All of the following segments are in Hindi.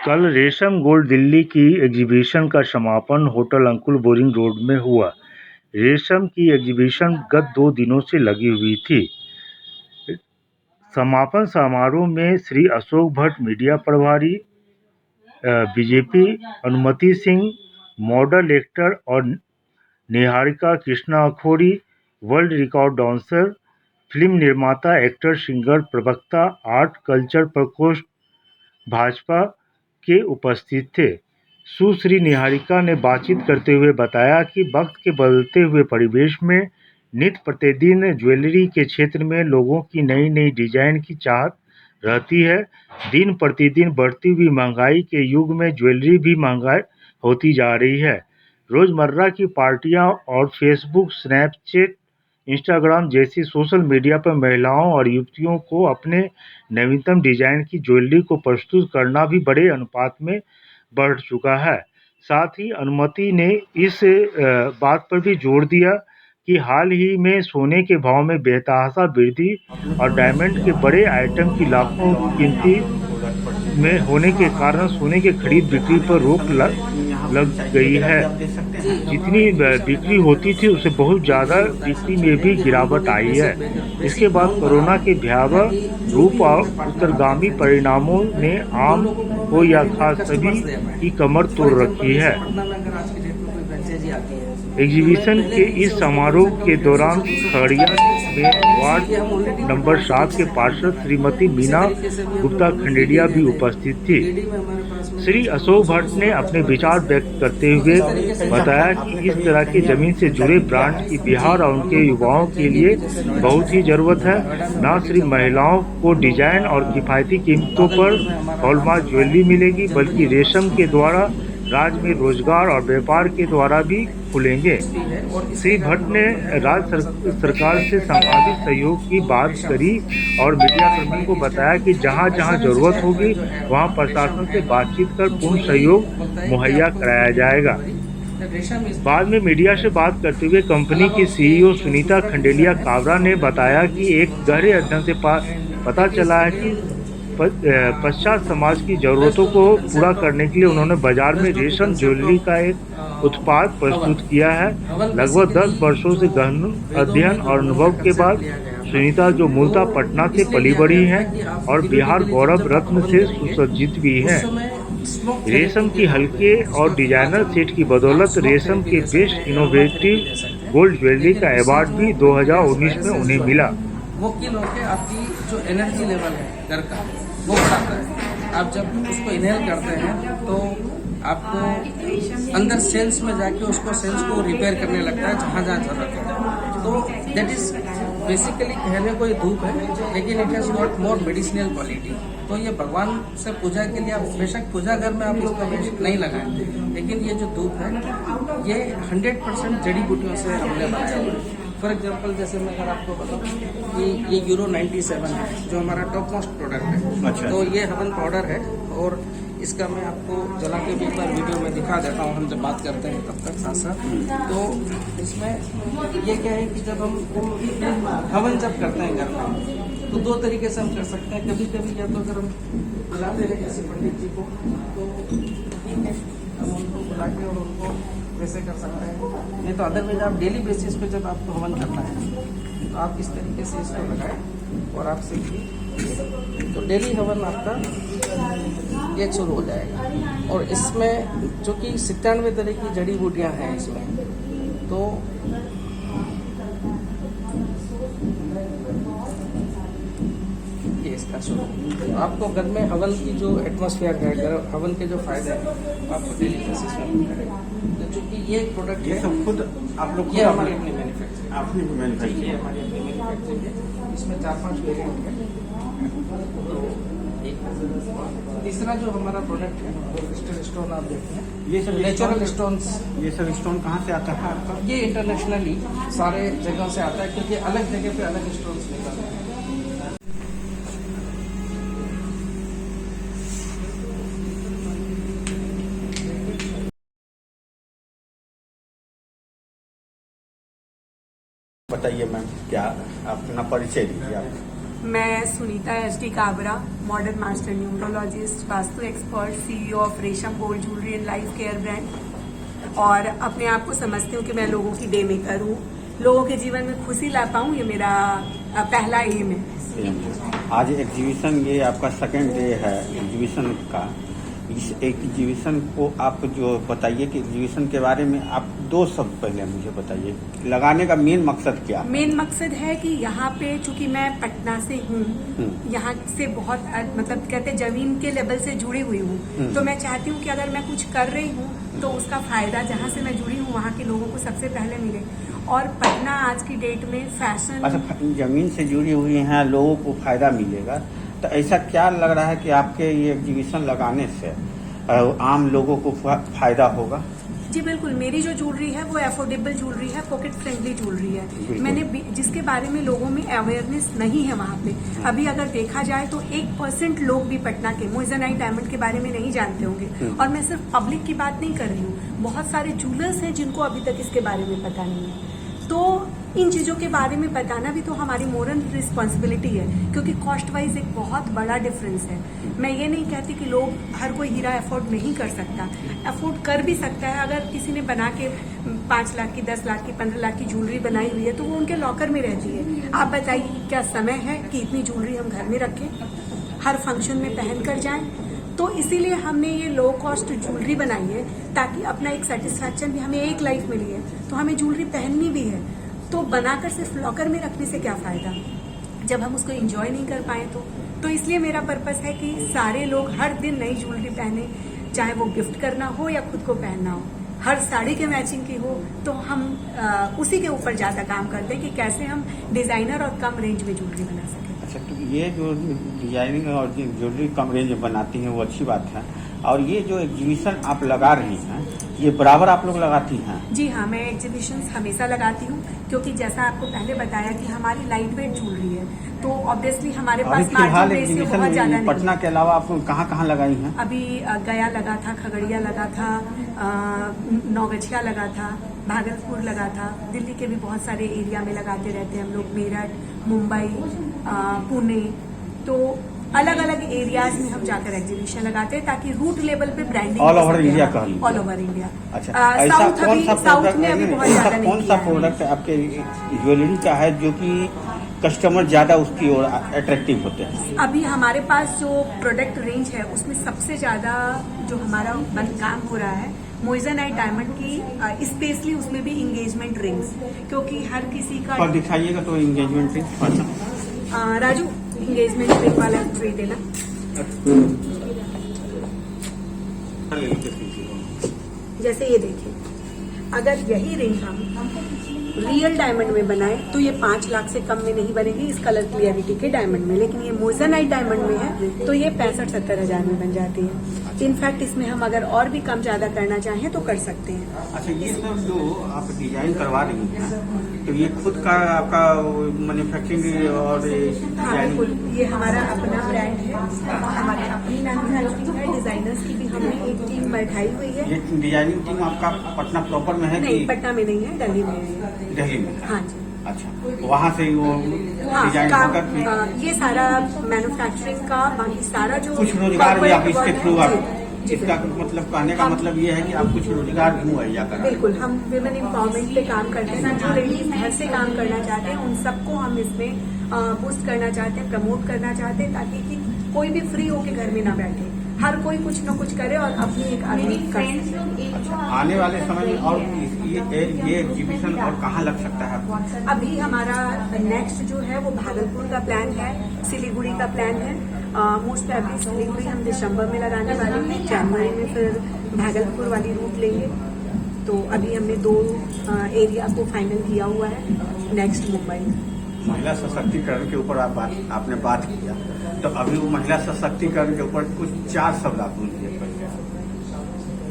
कल रेशम गोल्ड दिल्ली की एग्जीबिशन का समापन होटल अंकुल बोरिंग रोड में हुआ। रेशम की एग्जीबिशन गत 2 दिनों से लगी हुई थी। समापन समारोह में श्री अशोक भट्ट मीडिया प्रभारी, BJP Anumati Singh, model actor और Niharika Krishna Akhauri, world record dancer, film निर्माता, एक्टर, सिंगर, प्रवक्ता, आर्ट कल्चर प्रकोष्ठ भाजपा के उपस्थित थे। सुश्री निहारिका ने बातचीत करते हुए बताया कि वक्त के बदलते हुए परिवेश में नित्य प्रतिदिन ज्वेलरी के क्षेत्र में लोगों की नई नई डिजाइन की चाहत रहती है। दिन प्रतिदिन बढ़ती हुई महंगाई के युग में ज्वेलरी भी महंगा होती जा रही है। रोजमर्रा की पार्टियां और फेसबुक, स्नैपचैट, इंस्टाग्राम जैसी सोशल मीडिया पर महिलाओं और युवतियों को अपने नवीनतम डिजाइन की ज्वेलरी को प्रस्तुत करना भी बड़े अनुपात में बढ़ चुका है। साथ ही अनुमति ने इस बात पर भी जोर दिया कि हाल ही में सोने के भाव में बेतहाशा वृद्धि और डायमंड के बड़े आइटम की लाखों गिनती में होने के कारण सोने के खरीद बिक्री पर रोक लग गई है। जितनी बिक्री होती थी उससे बहुत ज़्यादा बिक्री में भी गिरावट आई है। इसके बाद कोरोना के भयावह रूप और उत्तरगामी परिणामों ने आम हो या खास सभी की कमर तोड़ रखी है। एग्जीबिशन के इस समारोह के दौरान खगड़िया में वार्ड नंबर 7 के पार्षद श्रीमती मीना गुप्ता खंडेरिया भी उपस्थित थी। श्री अशोक भट्ट ने अपने विचार व्यक्त करते हुए बताया कि इस तरह के जमीन से जुड़े ब्रांड की बिहार और उनके युवाओं के लिए बहुत ही जरूरत है। न सिर्फ महिलाओं को डिजाइन और किफायती कीमतों पर हॉलमार्क ज्वेलरी मिलेगी, बल्कि रेशम के द्वारा राज्य में रोजगार और व्यापार के द्वारा भी खुलेंगे। श्री भट्ट ने राज्य सरकार से संभावित सहयोग की बात करी और मीडियाकर्मियों को बताया कि जहां जहां जरूरत होगी वहां प्रशासन से बातचीत कर पूर्ण सहयोग मुहैया कराया जाएगा। बाद में मीडिया से बात करते हुए कंपनी की सीईओ सुनीता खंडेलिया काबरा ने बताया कि एक गहरे अध्ययन से पता चला है कि पश्चात समाज की जरूरतों को पूरा करने के लिए उन्होंने बाजार में रेशम ज्वेलरी का एक उत्पाद प्रस्तुत किया है। लगभग 10 वर्षों से गहन अध्ययन और अनुभव के बाद सुनीता, जो मूलतः पटना से पली बड़ी हैं और बिहार गौरव रत्न से सुसज्जित भी हैं, रेशम की हल्के और डिजाइनर सेट की बदौलत रेशम के बेस्ट इनोवेटिव गोल्ड ज्वेलरी का अवार्ड भी 2019 में उन्हें मिला। वो किल होकर आपकी जो एनर्जी लेवल है घर का वो बढ़ाता है। आप जब उसको इनहेल करते हैं तो आपको अंदर सेल्स में जाके उसको सेल्स को रिपेयर करने लगता है जहाँ जहाँ जरूरत है। तो दैट इज बेसिकली कहने को ये धूप है, लेकिन it has got more medicinal quality. तो ये भगवान से पूजा के लिए आप बेशक पूजा घर में आप इसका नहीं लगाएं, लेकिन ये जो धूप है ये 100% जड़ी बूटियों से हमने बनाया हुआ है। फॉर एग्जाम्पल जैसे मैं अगर आपको बताऊँ कि ये यूरो 97 है जो हमारा टॉप मोस्ट प्रोडक्ट है। अच्छा। तो ये हवन पाउडर है और इसका मैं आपको जला के भी एक बार वीडियो में दिखा देता हूँ, हम जब बात करते हैं तब तक साथ साथ। तो इसमें ये क्या है कि जब हम हवन जब करते हैं घर में तो 2 तरीके से हम कर सकते हैं। कभी कभी या तो अगर हम बुलाते हैं किसी पंडित जी को तो ठीक है, हम उनको बुला के और उनको वैसे कर सकते हैं। नहीं तो अदरवाइज आप डेली बेसिस पे जब आपको हवन करना है तो आप इस तरीके से इसको लगाएं और आप सीखिए तो डेली हवन आपका ये शुरू हो जाएगा। और इसमें जो कि 97 तरह की जड़ी बूटियां हैं इसमें, तो ये इसका शुरू। तो आपको घर में हवन की जो एटमॉस्फेयर है, हवन के जो फायदे हैं आपको डेली बेसिस में मिलेगा। तो चूंकि ये एक प्रोडक्ट है सब खुद आप लोग, ये हमारी अपनी मैन्युफैक्चरिंग, आपने भी मैन्युफैक्चरिंग, ये हमारी अपनी मैन्युफैक्चरिंग है। इसमें 4-5 वेरिएंट है। तो तीसरा जो हमारा प्रोडक्ट है वो क्रिस्टल स्टोन आप देखते हैं, ये सब नेचुरल स्टोन्स। ये सब स्टोन कहाँ से आता है आपका? ये इंटरनेशनली सारे जगह से आता है, क्योंकि अलग जगह पे अलग स्टोन्स निकलते हैं। बताइए मैम, क्या अपना परिचय दीजिए आप। मैं Sunita S D. Kabra, modern master numerologist, vastu expert, CEO of Resham gold jewellery and life care brand, और अपने आप को समझती हूँ कि मैं लोगों की डे मेकर हूँ। लोगों के जीवन में खुशी ला पाऊँ, ये मेरा पहला एम है। आज एग्जीबिशन, ये आपका सेकंड डे है एग्जीबिशन का। इस एग्जीबिशन को आप जो बताइए कि एग्जीबिशन के बारे में आप दो शब्द पहले मुझे बताइए, लगाने का मेन मकसद क्या? मेन मकसद है कि यहाँ पे चूंकि मैं पटना से हूँ, यहाँ से बहुत मतलब कहते हैं जमीन के लेवल से जुड़ी हुई हूँ, तो मैं चाहती हूँ कि अगर मैं कुछ कर रही हूँ तो उसका फायदा जहाँ से मैं जुड़ी हूँ वहाँ के लोगों को सबसे पहले मिले। और पटना आज की डेट में फैशन, अच्छा, जमीन से जुड़ी हुई हैं, लोगों को फायदा मिलेगा, तो ऐसा क्या लग रहा है कि आपके ये एग्जीबिशन लगाने से आम लोगों को फायदा होगा? जी बिल्कुल, मेरी जो ज्वेलरी है वो अफोर्डेबल ज्वेलरी है, पॉकेट फ्रेंडली ज्वेलरी है। मैंने जिसके बारे में लोगों में अवेयरनेस नहीं है वहाँ पे, अभी अगर देखा जाए तो 1% लोग भी पटना के मोइजनाइट डायमंड के बारे में नहीं जानते होंगे। और मैं सिर्फ पब्लिक की बात नहीं कर रही हूँ, बहुत सारे ज्वेलर्स हैं जिनको अभी तक इसके बारे में पता नहीं है। तो इन चीजों के बारे में बताना भी तो हमारी मोरल रिस्पॉन्सिबिलिटी है, क्योंकि कॉस्ट वाइज एक बहुत बड़ा डिफरेंस है। मैं ये नहीं कहती कि लोग हर कोई हीरा अफोर्ड नहीं कर सकता, अफोर्ड कर भी सकता है। अगर किसी ने बना के 5 लाख की, 10 लाख की, 15 लाख की ज्वेलरी बनाई हुई है तो वो उनके लॉकर में रहती है। आप बताइए क्या समय है कि इतनी ज्वेलरी हम घर में रखें, हर फंक्शन में पहन कर जाएं? तो इसीलिए हमने ये लो कॉस्ट ज्वेलरी बनाई है, ताकि अपना एक सेटिस्फैक्शन भी, हमें एक लाइफ मिली है तो हमें ज्वेलरी पहननी भी है। तो बनाकर सिर्फ लॉकर में रखने से क्या फायदा जब हम उसको एंजॉय नहीं कर पाए। तो इसलिए मेरा पर्पस है कि सारे लोग हर दिन नई ज्वेलरी पहने, चाहे वो गिफ्ट करना हो या खुद को पहनना हो, हर साड़ी के मैचिंग की हो। तो हम उसी के ऊपर ज्यादा काम करते हैं कि कैसे हम डिजाइनर और कम रेंज में ज्वेलरी बना सकें। अच्छा, तो ये जो डिजाइनिंग और ज्वेलरी कम रेंज में बनाती हैं वो अच्छी बात है। और ये जो एग्जीबिशन आप लगा रही हैं, ये बराबर आप लोग लगाती हैं? जी हाँ, मैं एग्जीबिशंस हमेशा लगाती हूँ, क्योंकि जैसा आपको पहले बताया कि हमारी लाइट वेट ज्वेलरी है, तो ऑब्वियसली हमारे पास फिलहाल एग्जीबिशन पटना के अलावा आप कहाँ लगाई हैं? अभी गया लगा था, खगड़िया लगा था, नौगछिया लगा था, भागलपुर लगा था, दिल्ली के भी बहुत सारे एरिया में लगाते रहते हैं हम लोग, मेरठ, मुंबई, पुणे। तो अलग अलग एरियाज में हम जाकर एग्जीबिशन लगाते हैं ताकि रूट लेवल पे ब्रांडिंग ऑल ओवर इंडिया का, ऑल ओवर इंडिया। अच्छा, साउथ में अभी बहुत ज्यादा नहीं। कौन सा प्रोडक्ट आपके ज्वेलरी का है जो कि कस्टमर ज्यादा उसकी ओर अट्रैक्टिव होते हैं? अभी हमारे पास जो प्रोडक्ट रेंज है उसमें सबसे ज्यादा जो हमारा काम हो रहा है मोइजनाइट डायमंड की, स्पेशली उसमें भी इंगेजमेंट रिंग्स, क्योंकि हर किसी का। और दिखाइएगा तो engagement ring Raju, engagement ring वाला ट्रे देना। जैसे ये देखिए, अगर यही रिंग हम रियल डायमंड में बनाए तो ये 5 लाख से कम में नहीं बनेगी इस कलर क्लियरिटी के डायमंड में, लेकिन ये मोइजनाइट डायमंड में है तो ये 65-70 हजार में बन जाती है। इनफैक्ट इसमें हम अगर और भी कम ज्यादा करना चाहें तो कर सकते हैं। अच्छा, ये सब जो आप डिजाइन करवा रही हैं तो ये खुद का आपका मैन्युफैक्चरिंग और हाँ बिल्कुल, ये हमारा अपना ब्रांड है, हमारी अपनी मैन्युफैक्चरिंग है, डिजाइनर्स की भी हमने एक टीम बैठाई हुई है। ये डिजाइनिंग टीम आपका पटना प्रॉपर में है? नहीं, पटना में नहीं है, दिल्ली में है। दिल्ली में? हाँ जी। अच्छा, वहाँ से वो डिजाइन होकर ये सारा मैन्युफैक्चरिंग का बाकी सारा जो कुछ रोजगार भी आप इसके थ्रू इसका मतलब कहने का मतलब ये है कि आप कुछ रोजगार भी मुहैया करा। बिल्कुल, हम विमेन एम्पावरमेंट पे काम करते हैं। जो लेडीज घर से काम करना चाहते हैं उन सबको हम इसमें बूस्ट करना चाहते हैं, प्रमोट करना चाहते हैं, ताकि कि कोई भी फ्री होके घर में ना बैठे, हर कोई कुछ न कुछ करे और अपनी एक अर्निंग करे। अच्छा, आने वाले समय में और ये एग्जीबिशन और कहाँ लग सकता है? अभी हमारा नेक्स्ट जो है वो भागलपुर का प्लान है, सिलीगुड़ी का प्लान है। मोस्ट प्रोबेबली सिलीगुड़ी हम दिसंबर में लगाने वाले हैं, जनवरी में फिर भागलपुर वाली रूट लेंगे। तो अभी हमने 2 एरिया को फाइनल किया हुआ है, नेक्स्ट मुंबई। महिला सशक्तिकरण के ऊपर आपने बात किया, तो अभी वो महिला सशक्तिकरण के ऊपर कुछ 4 शब्द आप बोलिए।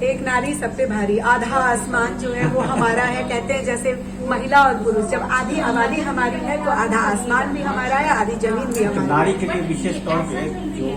एक नारी सब पे भारी, आधा आसमान जो है वो हमारा है। कहते हैं जैसे महिला और पुरुष, जब आधी आबादी हमारी है तो आधा आसमान भी हमारा है, आधी जमीन भी हमारी है। नारी के लिए विशेष तौर पे जो